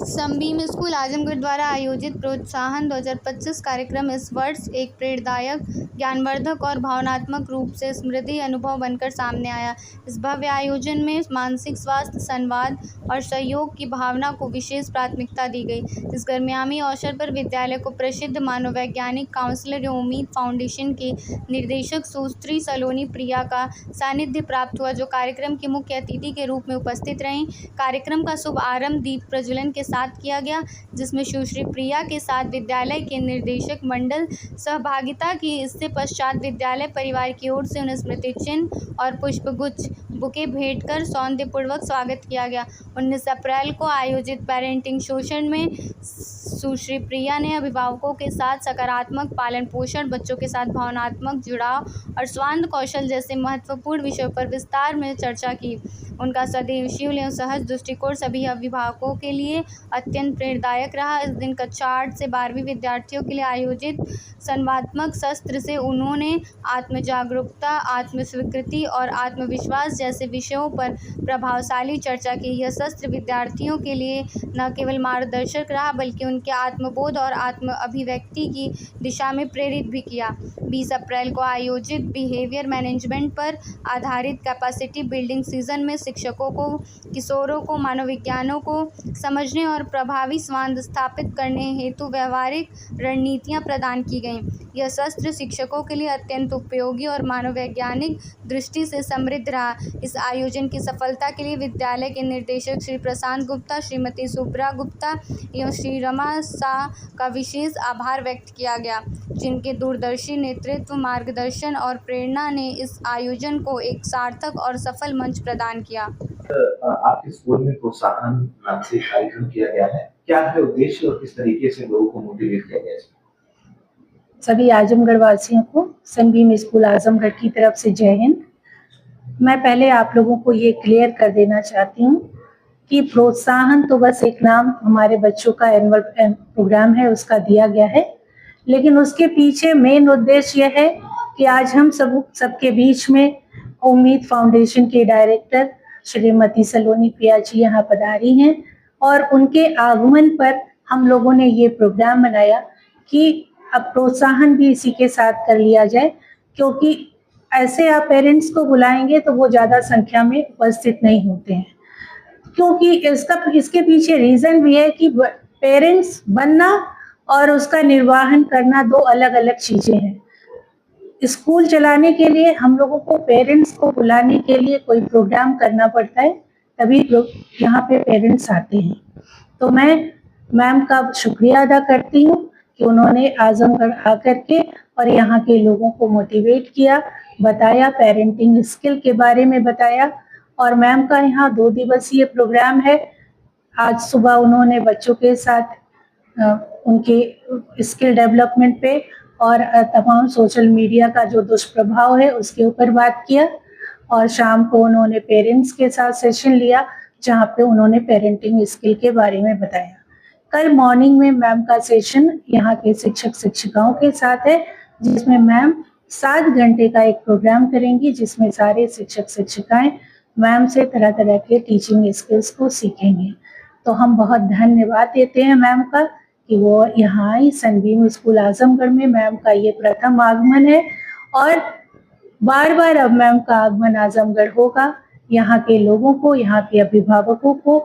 Sunbeam school Azamgarh द्वारा आयोजित प्रोत्साहन 2025 कार्यक्रम इस वर्ष एक प्रेरणादायक, ज्ञानवर्धक और भावनात्मक रूप से स्मृति अनुभव बनकर सामने आया। इस भव्य आयोजन में मानसिक स्वास्थ्य, संवाद और सहयोग की भावना को विशेष प्राथमिकता दी गई। इस गर्मामी अवसर पर विद्यालय को प्रसिद्ध मनोवैज्ञानिक काउंसलर एवं उम्मीद फाउंडेशन के निर्देशक सुश्री सलोनी प्रिया का सानिध्य प्राप्त हुआ, जो कार्यक्रम की मुख्य अतिथि के रूप में उपस्थित रहीं। कार्यक्रम का शुभ आरंभ दीप प्रज्वलन के साथ किया गया, जिसमें सुश्री प्रिया के साथ विद्यालय के निर्देशक मंडल सहभागिता की। इससे पश्चात विद्यालय परिवार की ओर से उन्हें स्मृति चिन्ह और पुष्पगुच्छ बुके भेंट कर सौंदर्यपूर्वक स्वागत किया गया। 19 अप्रैल को आयोजित पेरेंटिंग सेशन में सुश्री प्रिया ने अभिभावकों के साथ सकारात्मक पालन पोषण, बच्चों के साथ भावनात्मक जुड़ाव और स्वांत कौशल जैसे महत्वपूर्ण विषयों पर विस्तार में चर्चा की। उनका सदैवशील एवं सहज दृष्टिकोण सभी अभिभावकों के लिए अत्यंत प्रेरणादायक रहा। इस दिन कक्षा 8 से 12वीं विद्यार्थियों के लिए आयोजित संवादात्मक सत्र से उन्होंने आत्म जागरूकता, आत्म स्वीकृति और आत्मविश्वास जैसे विषयों पर प्रभावशाली चर्चा की। यह सत्र विद्यार्थियों के लिए न केवल मार्गदर्शक रहा, बल्कि उनके आत्मबोध और आत्म अभिव्यक्ति की दिशा में प्रेरित भी किया। 20 अप्रैल को आयोजित बिहेवियर मैनेजमेंट पर आधारित कैपेसिटी बिल्डिंग सीजन में शिक्षकों को किशोरों को मनोविज्ञानों को समझने और प्रभावी संवाद स्थापित करने हेतु व्यवहारिक रणनीतियां प्रदान की गईं। यह सत्र शिक्षकों के लिए अत्यंत उपयोगी और मनोवैज्ञानिक दृष्टि से समृद्ध रहा। इस आयोजन की सफलता के लिए विद्यालय के निर्देशक श्री प्रशांत गुप्ता, श्रीमती सुब्रा गुप्ता एवं श्री रमा शाह का विशेष आभार व्यक्त किया गया, जिनके दूरदर्शी नेतृत्व, मार्गदर्शन और प्रेरणा ने इस आयोजन को एक सार्थक और सफल मंच प्रदान किया। आपके स्कूल में प्रोत्साहन नाम से कार्यक्रम किया गया है, क्या है उद्देश्य और किस तरीके से लोगों को मोटिवेट किया गया है? सभी आजमगढ़ वासियों को सनबीम स्कूल आजमगढ़ की तरफ से जय हिंद। मैं पहले आप लोगों को ये क्लियर कर देना चाहती हूँ कि प्रोत्साहन तो बस एक नाम हमारे बच्चों का एनुअल प्रोग्राम है उसका दिया गया है, लेकिन उसके पीछे मेन उद्देश्य यह है कि आज हम सबके बीच में उम्मीद फाउंडेशन के डायरेक्टर श्रीमती सलोनी प्रिया जी यहाँ पधारी हैं, और उनके आगमन पर हम लोगों ने ये प्रोग्राम बनाया कि अब प्रोत्साहन भी इसी के साथ कर लिया जाए, क्योंकि ऐसे आप पेरेंट्स को बुलाएंगे तो वो ज़्यादा संख्या में उपस्थित नहीं होते हैं, क्योंकि इसके पीछे रीज़न भी है कि पेरेंट्स बनना और उसका निर्वहन करना दो अलग अलग चीज़ें हैं। स्कूल चलाने के लिए हम लोगों को पेरेंट्स को बुलाने के लिए कोई प्रोग्राम करना पड़ता है, तभी यहाँ पे पेरेंट्स आते हैं। तो मैं मैम का शुक्रिया अदा करती हूँ कि उन्होंने आजमगढ़ आकर के और यहाँ के लोगों को मोटिवेट किया, बताया, पेरेंटिंग स्किल के बारे में बताया। और मैम का यहाँ 2 दिवसीय प्रोग्राम है। आज सुबह उन्होंने बच्चों के साथ उनके स्किल डेवलपमेंट पे और तमाम सोशल मीडिया का जो दुष्प्रभाव है उसके ऊपर बात किया, और शाम को उन्होंने पेरेंट्स के साथ सेशन लिया जहाँ पे उन्होंने पेरेंटिंग स्किल के बारे में बताया। कल मॉर्निंग में मैम का सेशन यहाँ के शिक्षक शिक्षिकाओं के साथ है, जिसमें मैम 7 घंटे का एक प्रोग्राम करेंगी, जिसमें सारे शिक्षक शिक्षिकाएं मैम से तरह तरह के टीचिंग स्किल्स को सीखेंगे। तो हम बहुत धन्यवाद देते हैं मैम का कि वो यहाँ आई। सनबीम स्कूल आजमगढ़ में मैम का ये प्रथम आगमन है, और बार बार अब मैम का आगमन आजमगढ़ होगा। यहाँ के लोगों को, यहाँ के अभिभावकों को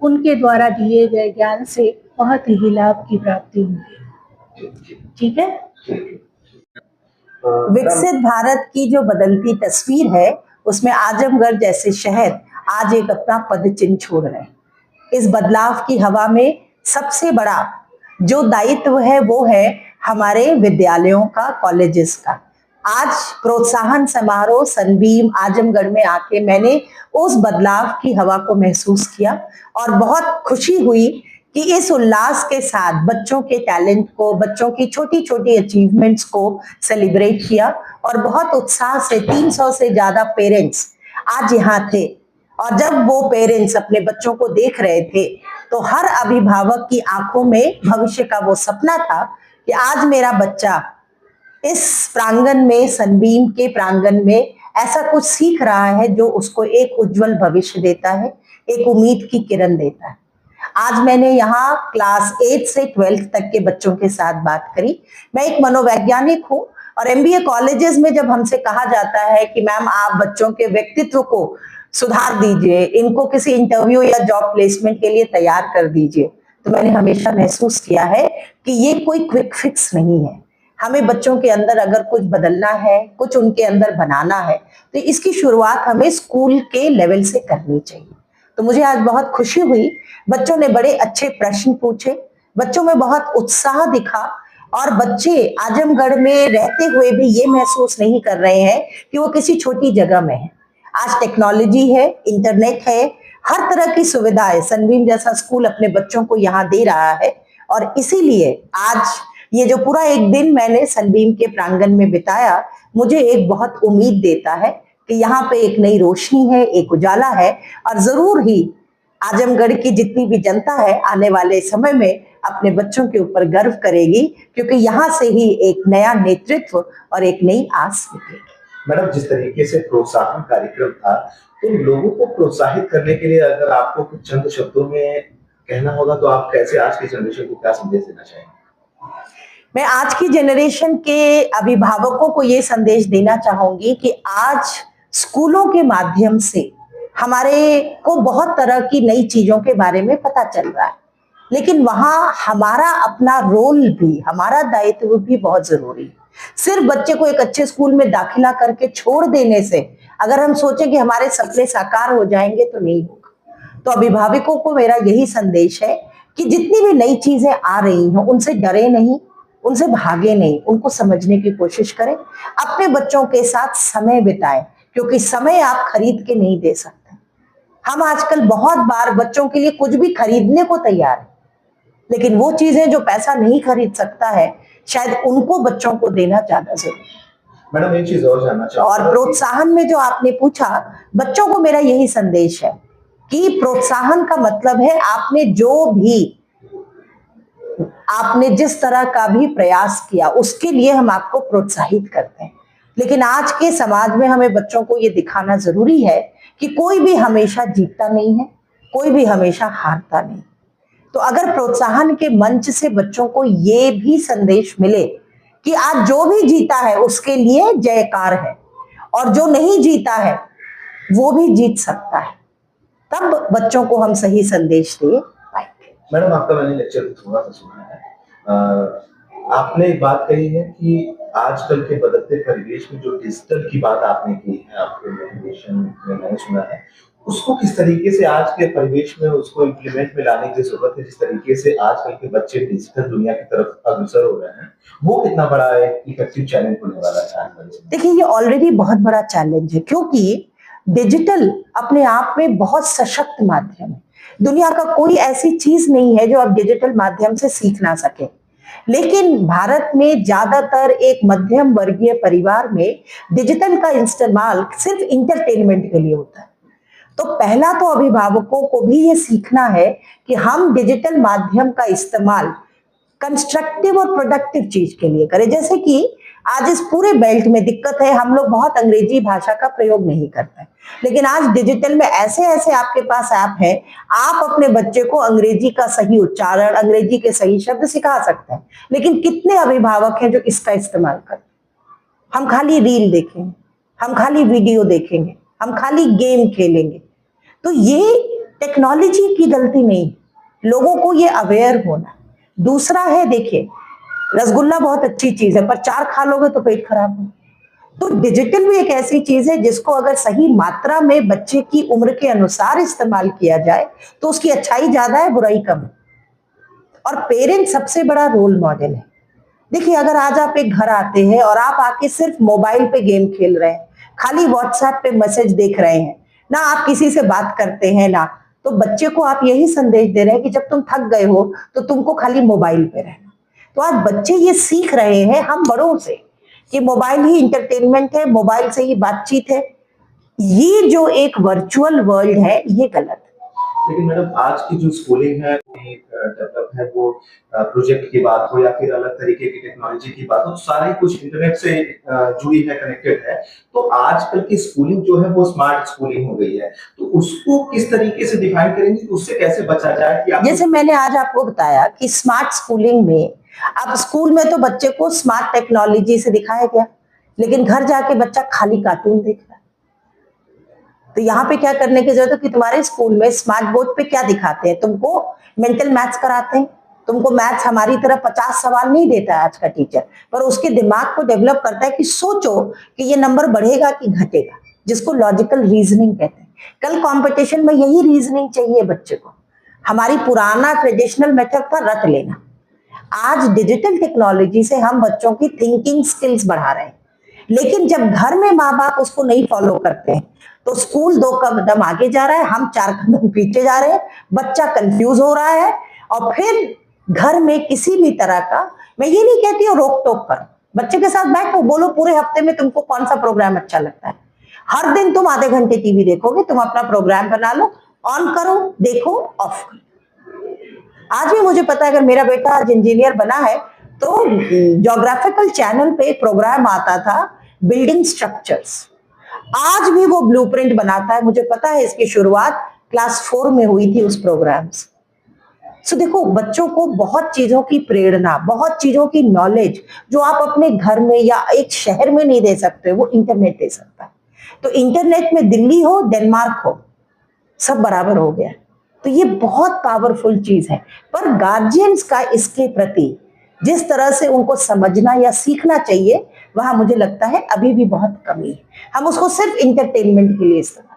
उनके द्वारा दिए गए ज्ञान से बहुत ही लाभ की प्राप्ति होगी। ठीक है। विकसित भारत की जो बदलती तस्वीर है उसमें आजमगढ़ जैसे शहर आज एक अपना पदचिन्ह छोड़ रहे हैं। इस बदलाव की हवा में सबसे बड़ा जो दायित्व है वो है हमारे विद्यालयों का, कॉलेजेस का। आज प्रोत्साहन समारोह सनबीम आजमगढ़ में आके मैंने उस बदलाव की हवा को महसूस किया, और बहुत खुशी हुई कि इस उल्लास के साथ बच्चों के टैलेंट को, बच्चों की छोटी छोटी अचीवमेंट्स को सेलिब्रेट किया, और बहुत उत्साह से 300 से ज्यादा पेरेंट्स आज यहाँ थे। और जब वो पेरेंट्स अपने बच्चों को देख रहे थे तो हर अभिभावक की आंखों में भविष्य का वो सपना था कि आज मेरा बच्चा इस प्रांगण में, सनबीम के प्रांगण में ऐसा कुछ सीख रहा है जो उसको एक उज्जवल भविष्य देता है, एक उम्मीद की किरण देता है। आज मैंने यहाँ क्लास 8 से 12th तक के बच्चों के साथ बात करी। मैं एक मनोवैज्ञानिक हूँ और MBA कॉलेजेस में जब हमसे कहा जाता है कि मैम आप बच्चों के व्यक्तित्व को सुधार दीजिए, इनको किसी इंटरव्यू या जॉब प्लेसमेंट के लिए तैयार कर दीजिए, तो मैंने हमेशा महसूस किया है कि ये कोई क्विक फिक्स नहीं है। हमें बच्चों के अंदर अगर कुछ बदलना है, कुछ उनके अंदर बनाना है, तो इसकी शुरुआत हमें स्कूल के लेवल से करनी चाहिए। तो मुझे आज बहुत खुशी हुई, बच्चों ने बड़े अच्छे प्रश्न पूछे, बच्चों में बहुत उत्साह दिखा और बच्चे आजमगढ़ में रहते हुए भी ये महसूस नहीं कर रहे हैं कि वो किसी छोटी जगह में है। आज टेक्नोलॉजी है, इंटरनेट है, हर तरह की सुविधाएं सनबीम जैसा स्कूल अपने बच्चों को यहाँ दे रहा है और इसीलिए आज ये जो पूरा एक दिन मैंने सनबीम के प्रांगण में बिताया, मुझे एक बहुत उम्मीद देता है कि यहाँ पे एक नई रोशनी है, एक उजाला है और जरूर ही आजमगढ़ की जितनी भी जनता है आने वाले समय में अपने बच्चों के ऊपर गर्व करेगी, क्योंकि यहाँ से ही एक नया नेतृत्व और एक नई आस निकलेगी। मैडम, जिस तरीके से प्रोत्साहन कार्यक्रम था, तो लोगों को प्रोत्साहित करने के लिए अगर आपको कुछ चंद शब्दों में कहना होगा तो आप कैसे आज की जनरेशन को क्या संदेश देना चाहेंगे? मैं आज की जनरेशन के अभिभावकों को ये संदेश देना चाहूंगी कि आज स्कूलों के माध्यम से हमारे को बहुत तरह की नई चीजों के बारे में पता चल रहा है, लेकिन वहां हमारा अपना रोल भी, हमारा दायित्व भी बहुत जरूरी है। सिर्फ बच्चे को एक अच्छे स्कूल में दाखिला करके छोड़ देने से अगर हम सोचें कि हमारे सपने साकार हो जाएंगे तो नहीं होगा। तो अभिभावकों को मेरा यही संदेश है कि जितनी भी नई चीजें आ रही हैं उनसे डरे नहीं, उनसे भागे नहीं, उनको समझने की कोशिश करें, अपने बच्चों के साथ समय बिताएं, क्योंकि समय आप खरीद के नहीं दे सकते। हम आजकल बहुत बार बच्चों के लिए कुछ भी खरीदने को तैयार है, लेकिन वो चीजें जो पैसा नहीं खरीद सकता है शायद उनको बच्चों को देना ज्यादा जरूरी है। मैडम, एक चीज और जानना चाहूंगा। और प्रोत्साहन में जो आपने पूछा, बच्चों को मेरा यही संदेश है कि प्रोत्साहन का मतलब है आपने जिस तरह का भी प्रयास किया उसके लिए हम आपको प्रोत्साहित करते हैं। लेकिन आज के समाज में हमें बच्चों को ये दिखाना जरूरी है कि कोई भी हमेशा जीतता नहीं है, कोई भी हमेशा हारता नहीं। तो अगर प्रोत्साहन के मंच से बच्चों को ये भी संदेश मिले कि आज जो भी जीता है उसके लिए जयकार है और जो नहीं जीता है वो भी जीत सकता है, तब बच्चों को हम सही संदेश दे पाएंगे। मैडम, आपका मैंने लेक्चर थोड़ा सा सुना है, आपने एक बात कही है कि आजकल के बदलते परिवेश में जो डिजिटल की बात आपने की है, आपके मोटिवेशन में मैंने सुना है, उसको किस तरीके से आज के परिवेश में उसको इम्प्लीमेंट में लाने की जरूरत है। जिस तरीके से आजकल के बच्चे डिजिटल दुनिया की तरफ अग्रसर हो रहे हैं, वो कितना बड़ा एक इफेक्टिव चैलेंज होने वाला है? देखिए, ये ऑलरेडी बहुत बड़ा चैलेंज है, क्योंकि डिजिटल अपने आप में बहुत सशक्त माध्यम है। दुनिया का कोई ऐसी चीज नहीं है जो आप डिजिटल माध्यम से सीख ना सके, लेकिन भारत में ज्यादातर एक मध्यम वर्गीय परिवार में डिजिटल का इस्तेमाल सिर्फ इंटरटेनमेंट के लिए होता है। तो पहला तो अभिभावकों को भी ये सीखना है कि हम डिजिटल माध्यम का इस्तेमाल कंस्ट्रक्टिव और प्रोडक्टिव चीज के लिए करें। जैसे कि आज इस पूरे बेल्ट में दिक्कत है, हम लोग बहुत अंग्रेजी भाषा का प्रयोग नहीं करते, लेकिन आज डिजिटल में ऐसे ऐसे आपके पास ऐप है, आप अपने बच्चे को अंग्रेजी का सही उच्चारण, अंग्रेजी के सही शब्द सिखा सकते हैं। लेकिन कितने अभिभावक हैं जो इसका इस्तेमाल करते हैं? हम खाली रील देखेंगे, हम खाली वीडियो देखेंगे, हम खाली गेम खेलेंगे। तो ये टेक्नोलॉजी की गलती नहीं, लोगों को ये अवेयर होना। दूसरा है, देखिए, रसगुल्ला बहुत अच्छी चीज है, पर 4 खा लोगे तो पेट खराब हो। तो डिजिटल भी एक ऐसी चीज है जिसको अगर सही मात्रा में बच्चे की उम्र के अनुसार इस्तेमाल किया जाए तो उसकी अच्छाई ज्यादा है, बुराई कम है। और पेरेंट सबसे बड़ा रोल मॉडल है। देखिए, अगर आज आप एक घर आते हैं और आप आके सिर्फ मोबाइल पे गेम खेल रहे हैं, खाली व्हाट्सएप पे मैसेज देख रहे हैं, ना आप किसी से बात करते हैं ना, तो बच्चे को आप यही संदेश दे रहे हैं कि जब तुम थक गए हो तो तुमको खाली मोबाइल पे रहना। तो आज बच्चे ये सीख रहे हैं हम बड़ों से कि मोबाइल ही इंटरटेनमेंट है, मोबाइल से ही बातचीत है। ये जो एक वर्चुअल वर्ल्ड है, ये गलत है। लेकिन मैडम आज की जो स्कूलिंग है डेवलप है, वो प्रोजेक्ट की बात हो या फिर अलग तरीके की टेक्नोलॉजी की बात हो, तो सारी कुछ इंटरनेट से जुड़ी है, कनेक्टेड है। तो आजकल की स्कूलिंग जो है वो स्मार्ट स्कूलिंग हो गई है, तो उसको किस तरीके से डिफाइन करेंगे कि उससे कैसे बचा जाए कि जैसे मैंने आज आपको बताया कि स्मार्ट स्कूलिंग में, अब स्कूल में तो बच्चे को स्मार्ट टेक्नोलॉजी से दिखाया गया, लेकिन घर जाके बच्चा खाली कार्टून देख रहा है। तो यहाँ पे क्या करने की जरूरत है कि तुम्हारे स्कूल में स्मार्ट बोर्ड पे क्या दिखाते हैं, तुमको मेंटल मैथ्स कराते हैं, तुमको मैथ्स हमारी तरह 50 सवाल नहीं देता है आज का टीचर, पर उसके दिमाग को डेवलप करता है कि सोचो कि ये नंबर बढ़ेगा कि घटेगा, जिसको लॉजिकल रीजनिंग कहते हैं। कल कंपटीशन में यही रीजनिंग चाहिए बच्चे को। हमारी पुराना ट्रेडिशनल मेथड था रट लेना। आज डिजिटल टेक्नोलॉजी से हम बच्चों की थिंकिंग स्किल्स बढ़ा रहे हैं, लेकिन जब घर में माँ बाप उसको नहीं फॉलो करते हैं तो स्कूल 2 कदम आगे जा रहा है, हम 4 कदम पीछे जा रहे हैं, बच्चा कंफ्यूज हो रहा है। और फिर घर में किसी भी तरह का, मैं ये नहीं कहती हूँ रोक टोक कर, बच्चे के साथ बैठो, बोलो पूरे हफ्ते में तुमको कौन सा प्रोग्राम अच्छा लगता है। हर दिन तुम आधे घंटे टीवी देखोगे, तुम अपना प्रोग्राम बना लो, ऑन करो, देखो, ऑफ करो। आज भी मुझे पता है अगर मेरा बेटा आज इंजीनियर बना है तो ज्योग्राफिकल चैनल पे एक प्रोग्राम आता था बिल्डिंग स्ट्रक्चर्स, आज भी वो ब्लूप्रिंट बनाता है। मुझे पता है इसकी शुरुआत क्लास 4 में हुई थी उस प्रोग्राम से। सो देखो, बच्चों को बहुत चीजों की प्रेरणा, बहुत चीजों की नॉलेज जो आप अपने घर में या एक शहर में नहीं दे सकते, वो इंटरनेट दे सकता है। तो इंटरनेट में दिल्ली हो, डेनमार्क हो, सब बराबर हो गया। तो ये बहुत पावरफुल चीज है, पर गार्जियंस का इसके प्रति जिस तरह से उनको समझना या सीखना चाहिए, वहां मुझे लगता है अभी भी बहुत कमी है। हम उसको सिर्फ इंटरटेनमेंट के लिए इस्तेमाल